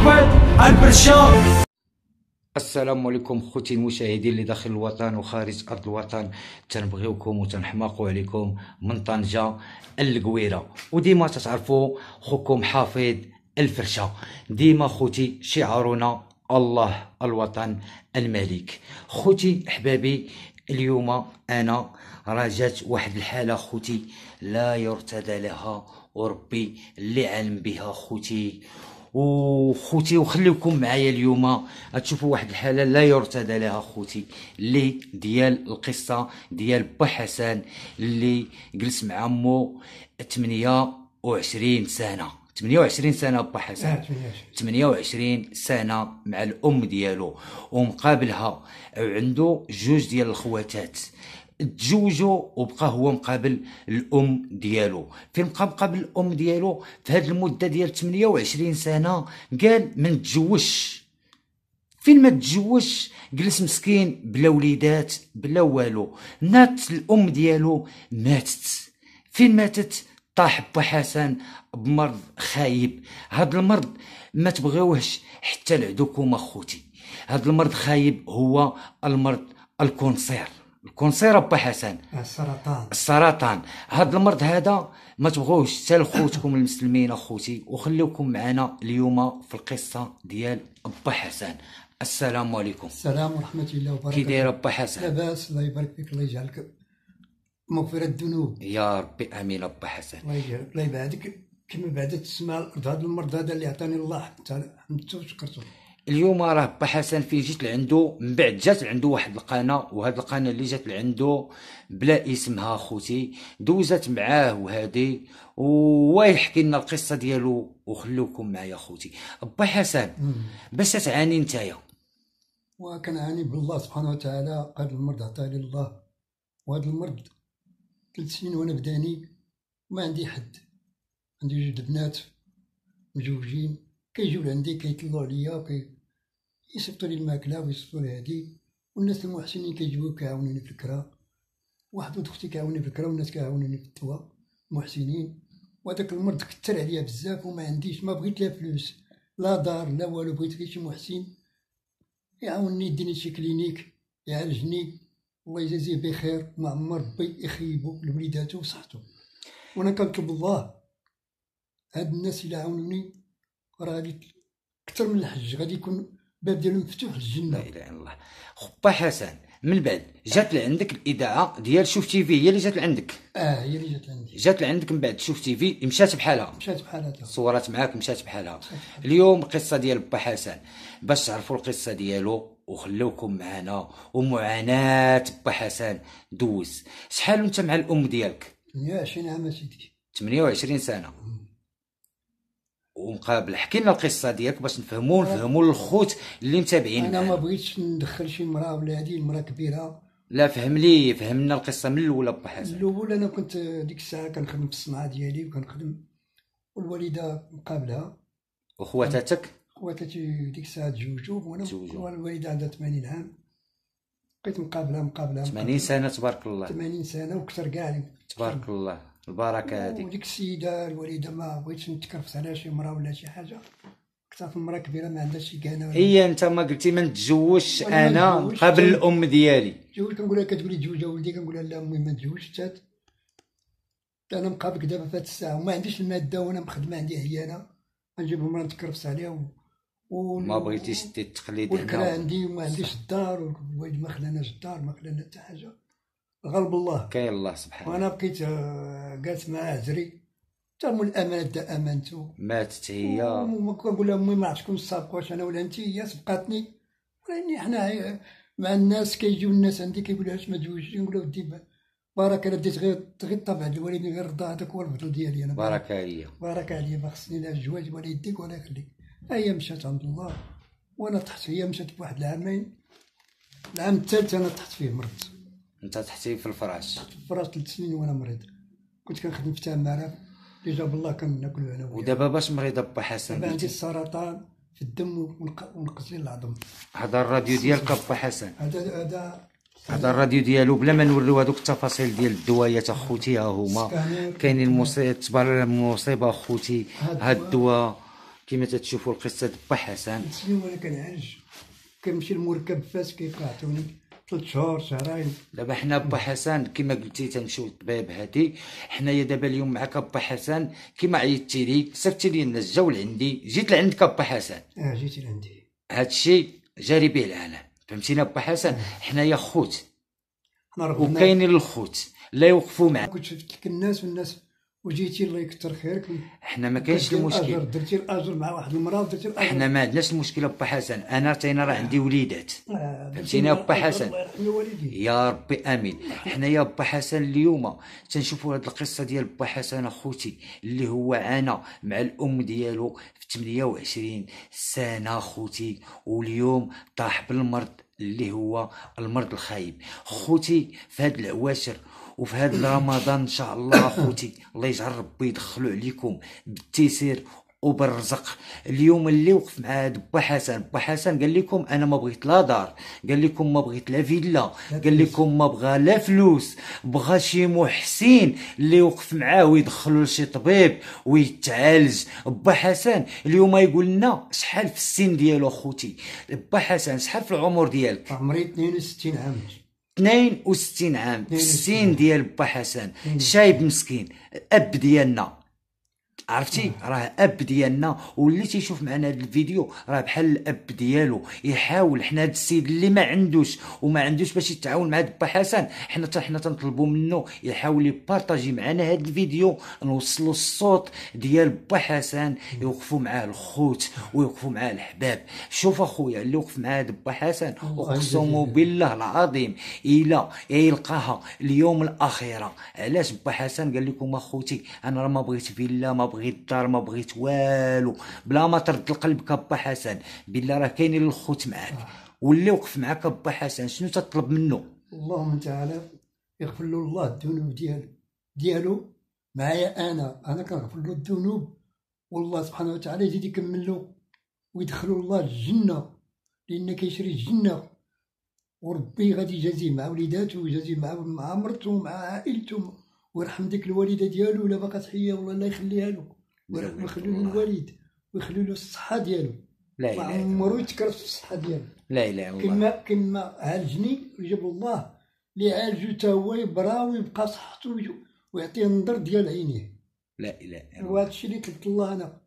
حافظ البرشا. السلام عليكم خوتي المشاهدين اللي داخل الوطن وخارج ارض الوطن، تنبغيوكم وتنحماقوا عليكم من طنجه القويره. وديما تتعرفوا خوكم حافظ الفرشه. ديما خوتي شعارنا الله الوطن الملك. خوتي احبابي، اليوم انا راجعت واحد الحاله خوتي لا يرتدى لها، وربي اللي علم بها خوتي. وخوتي وخليكم معايا اليوم غتشوفوا واحد الحاله لا يرتدى لها خوتي، اللي ديال القصه ديال با حسن اللي جلس مع مو 28 سنه. 28 سنه با حسن، 28 سنه مع الام ديالو، ومقابلها وعنده جوج ديال الخواتات تزوجوا، وبقى هو مقابل الام ديالو. فين بقى مقابل الام ديالو في هذه المده ديال 28 سنه؟ قال ما نتزوجش. فين ما تزوجش، جلس مسكين بلا وليدات بلا والو. نات الام ديالو ماتت. فين ماتت؟ طاح با حسن بمرض خايب. هاد المرض ما تبغيوهش حتى العدوكم اخوتي. هاد المرض خايب، هو المرض الكونسير. الكونسير با حسن، السرطان. هاد المرض هذا ما تبغوش حتى لخوتكم المسلمين اخوتي. وخليكم معنا اليوم في القصه ديال با حسن. السلام عليكم. السلام ورحمه الله وبركاته. كي داير با حسن؟ لاباس، الله يبارك فيك، الله يجعلك مغفرة الذنوب يا ربي امين. با حسن الله يجعلك، الله يبعدك كما بعدت تسمع الارض. هذا المرض هذا اللي عطاني الله حمدته وشكرته. اليوم راه با حسن فين جيت لعندو، من بعد جات لعندو واحد القناه، وهاد القناه اللي جات لعندو بلا اسمها خوتي دوزت معاه وهادي، ويحكي لنا القصه ديالو. وخلوكم معايا خوتي. با حسن، باش تعاني نتايا؟ وكنعاني بالله سبحانه وتعالى. هذا المرض عطاني الله، وهذا المرض 3 سنين وانا بداني، ما عندي حد. عندي 2 بنات مزوجين، كيجيو لعندي كيطلعوا عليا يصيفطوا لي الماكله ويصيفطوا لي هادي. والناس المحسنين كيجيو كيعاونوني في الكرا. واحد ولد اختي كيعاونني في الكرا، والناس كيعاونوني في الدواء محسنين. وهذاك المرض كثر عليا بزاف، وما عنديش، ما بغيت لا فلوس لا دار لا والو. بغيت غير شي محسن يعاونني، يديني شي كلينيك يعالجني، الله يجازيه بخير. ما عمر ربي يخيبو لوليداتو وصحتو. وانا كنطلب الله، هاد الناس اللي عاونوني راه غادي اكثر من الحج، غادي يكون باب ديالهم مفتوح للجنه. لا اله الا الله. با حسن، من بعد جات لعندك الاذاعه ديال شوف تي في، هي اللي جات لعندك؟ هي اللي جات لعندي. جات لعندك من بعد شوف تي في، مشات بحالها؟ مشات بحالها، صورات معاك مشات بحالها. اليوم القصه ديال با حسن، باش تعرفوا القصه ديالو وخلوكم معنا ومعاناه با حسن دوز. شحال وانت مع الام ديالك؟ 28 عام سيدي. 28 سنه ومقابل. حكي لنا القصه ديالك باش نفهموا للخوت اللي متابعين. انا ما بغيتش ندخل شي مراه ولا هذه المراه كبيره. لا فهمنا القصه من الاول. با حسن، الاول انا كنت ديك الساعه كنخدم في الصنعه ديالي وكنخدم، والوالده مقابلها. وخواتاتك؟ خواتاتي ديك الساعه تزوجوا، وانا الوالده عندها 80 عام. بقيت مقابلها 80 سنه، تبارك الله. 80 سنه وكثر كاع، تبارك الله، البركه هذيك. وديك السيده الوالده ما بغيتش نتكرفس على شي مراه ولا شي حاجه. كتعرف المراه كبيره ما عندهاش شي كانه. هي انت ما قلتي ما نتزوجش انا قبل الام ديالي؟ تزوج. كنقول لها كتقولي تزوج ولدي، كنقول لها لا امي ما نتزوجش حتى انا مقابلك دابا في هاد الساعه، وما عنديش الماده وانا مخدمه، عندي عيانه نجيب المراه نتكرفس عليها ما بغيتيش دير التقليد هنا. والكرا عندي وما عنديش الدار، والوالد ما خلاناش الدار، ما خلانا حتى حاجه. غالب الله، كاين الله سبحانه. وانا بقيت جالس مع عزري حتى مول الامانه دا امانته. ماتت هي. كنقول لها امي ما عرفت شكون السابق، واش انا ولا انت. هي سبقاتني، ولاني حنا مع الناس كيجيو الناس عندي كيقولوا علاش ما تزوجتيش. نقول له ودي بارك، انا ديت غير الطبع الوالدين، غير الرضا. هذاك هو الفضل ديالي انا. بارك هي. بارك عليا، ما خصني لا الزواج ولا يديك ولا يخليك. هي مشات عند الله وانا طحت. هي مشات بواحد العامين، العام الثالث انا طحت فيه مرضت. انت تحتي في الفراش؟ في الفراش 3 سنين وانا مريض. كنت كنخدم في تماره اللي جاب الله كناكلو انا وياه. ودابا باش مريضه با حسن؟ دابا عندي السرطان في الدم ونقص لي العظم. هذا الراديو ديالك با حسن؟ هذا الراديو ديالو بلا ما نوريو هذوك التفاصيل ديال الدوايات اخوتي. ها هما كاينين المصيبه اخوتي. هاد الدواء كما تتشوفوا القصه با حسن. سنين وانا كنعالج، كنمشي للمركب فاس كيعطوني 3 شهور شهرين. دابا حنا با حسن كما قلتي تنمشيو للطبيب هادي. حنايا دابا اليوم معك با حسن كما عيطتي لي، صيفطتي لي الناس جاو لعندي، جيت لعندك با حسن. جيتي لعندي. هادشي جاري به العالم، فهمتينا با حسن. حنايا خوت حنا ربنا وكاينين الخوت لا يوقفوا معك. كنت شفت لك الناس والناس وجيتي الله يكثر خيرك. حنا ما كاينش المشكل، درتي الاجر مع واحد المراه ودرتي الاجر. حنا ما عندناش المشكله با حسن. انا تاينا راه عندي وليدات، فهمتينا با حسن. يا ربي امين. حنايا با حسن اليوم تنشوفوا هاد القصه ديال با حسن اخوتي اللي هو عانى مع الام ديالو في 28 سنه خوتي، واليوم طاح بالمرض اللي هو المرض الخايب. خوتي في هاد العواشر وفي هذا رمضان ان شاء الله خوتي الله يجعل ربي يدخلوا عليكم بالتيسير وبالرزق. اليوم اللي وقف مع هاد با حسن، با حسن قال لكم انا ما بغيت لا دار، قال لكم ما بغيت لا فيلا، قال لكم ما بغى لا فلوس، بغى شي محسن اللي يوقف معاه ويدخلوا لشي طبيب ويتعالج. با حسن اليوم يقول لنا شحال في السن ديالو خوتي. با حسن شحال في العمر ديالك؟ عمري 62 عام. 62 عام في السن ديال با حسن، شايب مسكين، اب ديالنا عرفتي، راه اب ديالنا. واللي تيشوف معنا هذا الفيديو راه بحال الاب ديالو. يحاول حنا هذا السيد اللي ما عندوش باش يتعاون مع با حسن، حنا تنطلبوا منه يحاول يبارطاجي معنا هذا الفيديو، نوصلوا الصوت ديال با حسن، يوقفوا معاه الخوت ويوقفوا معاه الحباب. شوف اخويا اللي وقف مع هذا با حسن، اقسم بالله العظيم الا يلقاها اليوم الاخيره. علاش با حسن قال لكم اخوتي انا راه ما بغيت فيلا، ما بغيت دار، ما بغيت والو، بلا ما ترد لقلبك با حسن. بالله راه كاينين الخوت معاك. واللي وقف معاك با حسن شنو تطلب منه؟ اللهم تعالى يغفر له الله الذنوب ديالو معايا. انا كنغفر له الذنوب، والله سبحانه وتعالى يزيد يكمل له ويدخلوا الله الجنه، لان كيشري الجنه، وربي غادي يجازيه مع وليداته ويجازيه مع مرته ومع عائلته، ويرحم ديك الوالده ديالو ولا باقا حيه والله لا يخليها له، ويخلي له الوالد ويخلي له الصحه ديالو. لا اله الا الله. عمرو يتكرف في الصحه ديالو. لا اله الا الله. كما عالجني وجاب الله اللي عالجو تا هو يبرا ويبقى صحته ويعطيه النظر ديال عينيه. لا اله الا الله. وهذا الشيء اللي طلبت الله انا.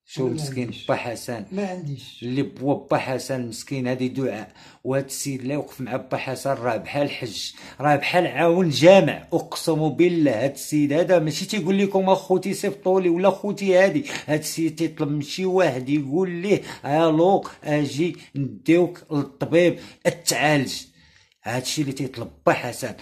شو مسكين با حسن، ما عنديش اللي بوا با حسن مسكين. هذه دعاء. وهذا السيد اللي يوقف مع با حسن راه بحال حج، راه بحال عاون جامع. اقسم بالله هذا السيد هذا ماشي تيقول لكم اخوتي صيفطوا لي ولا خوتي هذه، هذا السيد تيطلب من شي واحد يقول ليه الو اجي نديوك للطبيب اتعالج. هادشي اللي تيطلب با حسن.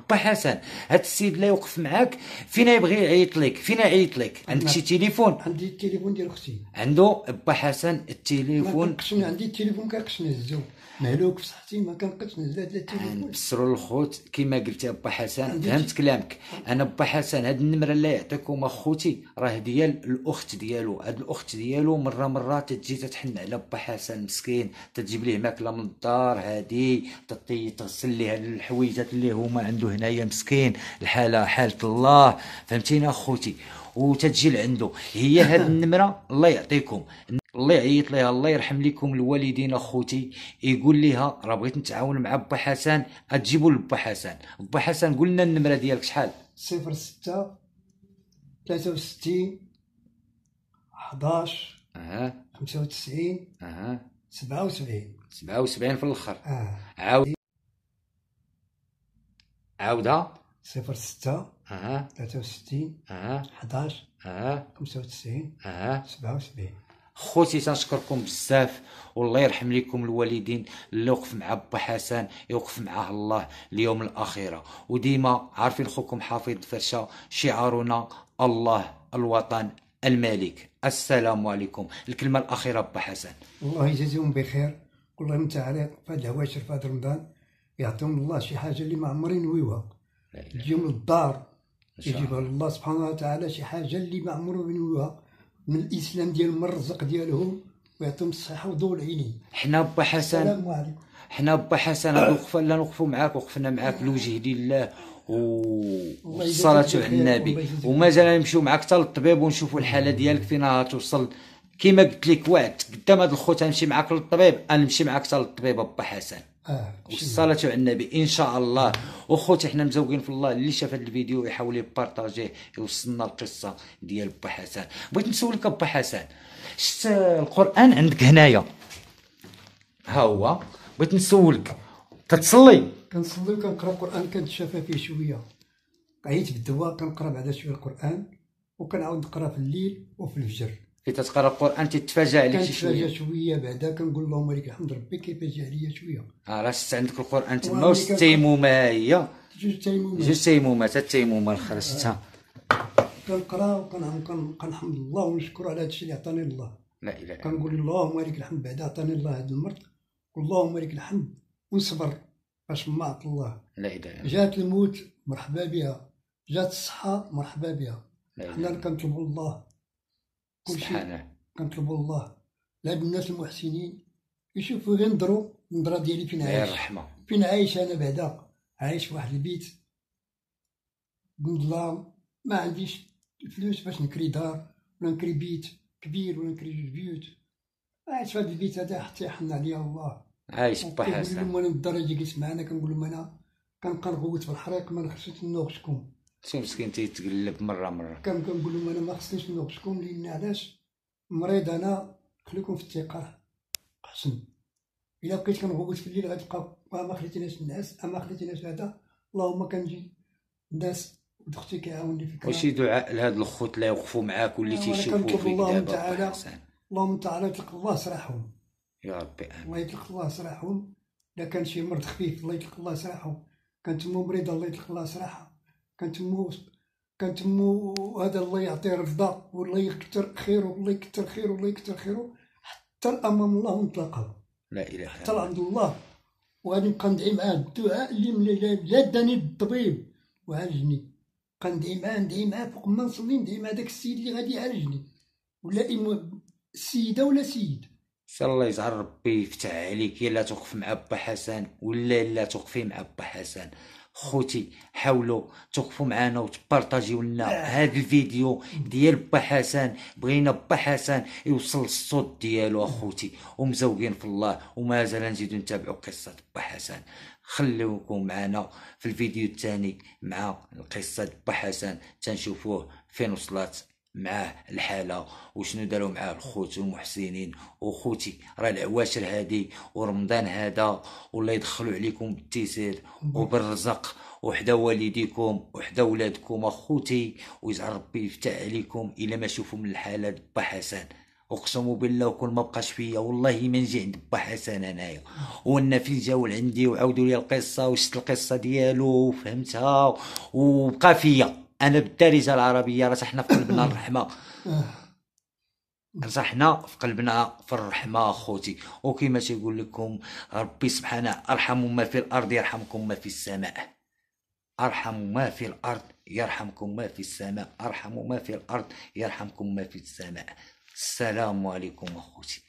با حسن هاد السيد اللي يوقف معاك فينا يبغي يعيط لك، فينا يعيط لك؟ عندك شي تليفون؟ عندي التليفون ديال اختي. عنده با حسن التليفون؟ عندي التليفون كنقش نهزو، مهلوك في صحتي ما كنقدش نهز هذا التليفون. نبصروا الخوت كما قلتي با حسن. فهمت كلامك انا با حسن. هاد النمره اللي يعطيكم اخوتي راه ديال الاخت ديالو. هاد الاخت ديالو مره تجي تتحن على با حسن مسكين، تجيب ليه ماكله من الدار هادي، تغسل ليه الحويجات اللي هما عنده هنايا مسكين، الحاله حاله الله، فهمتينا اخوتي. وتتجي لعنده هي هاد النمره. الله يعطيكم، الله يعيط ليها، الله يرحم لكم الوالدين اخوتي. يقول ليها راه بغيت نتعاون مع با حسن، تجيبوا لبا حسن. با حسن قول لنا النمره ديالك شحال؟ 06 63 11 95 77 في الاخر. عاودها. 06 63 11 95 77. خوتي تنشكركم بزاف، والله يرحم لكم الوالدين. اللي وقف مع با حسن يوقف معاه الله اليوم الاخره. وديما عارفين خوكم حفيظ فرشه، شعارنا الله الوطن الملك. السلام عليكم. الكلمه الاخيره با حسن. الله يجازيهم بخير، والله من تعالى في هذا العواشر في هذا رمضان يعطيهم الله شي حاجه اللي ما عمري نويوها، تجيهم للدار يجيبها الله سبحانه وتعالى، شي حاجه اللي ما عمرو نويوها من الاسلام ديال من الرزق ديالهم، ويعطيهم الصحه وضوء العينين. حنا با حسن، السلام عليكم. حنا با حسن لا نوقفوا معاك، وقفنا معاك لوجه الله والصلاه على النبي، ومازال نمشيو معاك حتى للطبيب ونشوفوا الحاله ديالك فين توصل كيما قلت لك وعدت قدام هاد الخوت غنمشي معاك للطبيب، غنمشي معاك حتى للطبيب با حسن. والصلاة على النبي ان شاء الله. وخوتي حنا مزوقين في الله، اللي شاف هذا الفيديو يحاول يبارطاجيه يوصلنا القصه ديال با حسن. بغيت نسولك با حسن، شفت القران عندك هنايا ها هو، بغيت نسولك كتصلي؟ كنصلي وكنقرا القران، كنتشافى فيه شويه، عييت بالدواء كنقرا بعدا شويه القران، وكنعاود نقرا في الليل وفي الفجر. كي تتقرا القران تتفاجأ عليك شي شويه؟ كنتفاجأ شويه بعدا كنقول اللهم لك الحمد ربي كيفاش عليا شويه. راه شفت عندك القران تما، واش التيمومه هي؟ جوج تيمومات. جوج تيمومات، التيمومه الاخرى شفتها. كنقرا وكنحمد الله ونشكر على هادشي اللي عطاني الله. لا اله الا الله. كنقول اللهم لك الحمد بعدا عطاني الله هاد المرض، واللهم لك الحمد، ونصبر باش ما عطى الله. لا اله الا الله. جات الموت مرحبا بها، جات الصحة مرحبا بها. حنا كنطلبوا الله كلشي، سبحانه كنطلبوا الله لهاد الناس المحسنين يشوفوا غير النظرة ديالي فين عايش. الرحمه. فين عايش انا بعدا؟ عايش في واحد البيت، قلت الله ما عنديش الفلوس باش نكري دار ولا نكري بيت كبير ولا نكري جوج بيوت، عايش في هاد البيت هذا حتى يحن عليا الله. عايش با كنقول حسن. لهم انا الدرجه جلس معانا، كنقول لهم انا كنبقى نغوت في الحريق ما خصنيش نوقفكم. شي مسكين تيتقلب مره. كنقول لهم انا ما خصنيش نوقفكم، لان علاش مريض انا، خليكم في الثقه احسن. الا بقيت كنغوت في الليل غتبقى ما خليتيناش الناس، ما خليتيناش هذا، اللهم كنجي الناس اختي كيعاوني فيك. وشي دعاء لهاد الخوت اللي يوقفوا معاك واللي تيشوفوا فيك دابا با حسن؟ اللهم تعالى يطلق الله سراحهم يا ربي امين. الله يطلق الله سراحهم. الا كان شي مرض خفيف الله يطلق الله سراحهم، كانت امو مريضه الله يطلق الله سراحها، كانت امو هذا الله يعطيه رفضه والله يكثر خيره والله يكثر خيره والله يكثر خيره، حتى امام الله مطلقه. لا اله الا الله. حتى عند الله. وغادي نبقى ندعي معاه الدعاء اللي لا داني الطبيب وعالجني، ندعي معاه فوق ما نصلي، ندعي مع داك السيد اللي غادي يعالجني، ولا السيده ولا سيد. ان شاء الله يجعل ربي يفتح عليك، يلا توقف مع با حسن ولا لا توقفي مع با حسن. خوتي حاولوا توقفوا معنا وتبارطاجيو لنا هذا الفيديو ديال با حسن، بغينا با حسن يوصل الصوت ديالو اخوتي، ومزوقين في الله ومازال نزيدو نتابعوا قصه با حسن. خليوكم معنا في الفيديو الثاني مع القصه با حسن تنشوفوه فين وصلت معاه الحاله وشنو داروا معاه الخوت والمحسنين. وخوتي راه العواشر هادي ورمضان هذا، والله يدخلوا عليكم بالتيسير وبالرزق، وحدا والديكم وحدا ولادكم اخوتي، ويجعل ربي يفتح عليكم الا ما شوفوا من الحاله با حسن. اقسم بالله وكل ما بقاش فيا والله ما نجي عند با حسن انايا. والنافل جاو لعندي وعاودوا لي القصه وشفت القصه ديالو وفهمتها وبقى فيا. انا بالدارجه العربيه راه حنا في قلبنا الرحمه، راه حنا في قلبنا في الرحمه اخوتي. وكما تيقول لكم ربي سبحانه ارحموا ما في الارض يرحمكم ما في السماء، ارحموا ما في الارض يرحمكم ما في السماء، ارحموا ما في الارض يرحمكم ما في السماء. السلام عليكم اخوتي.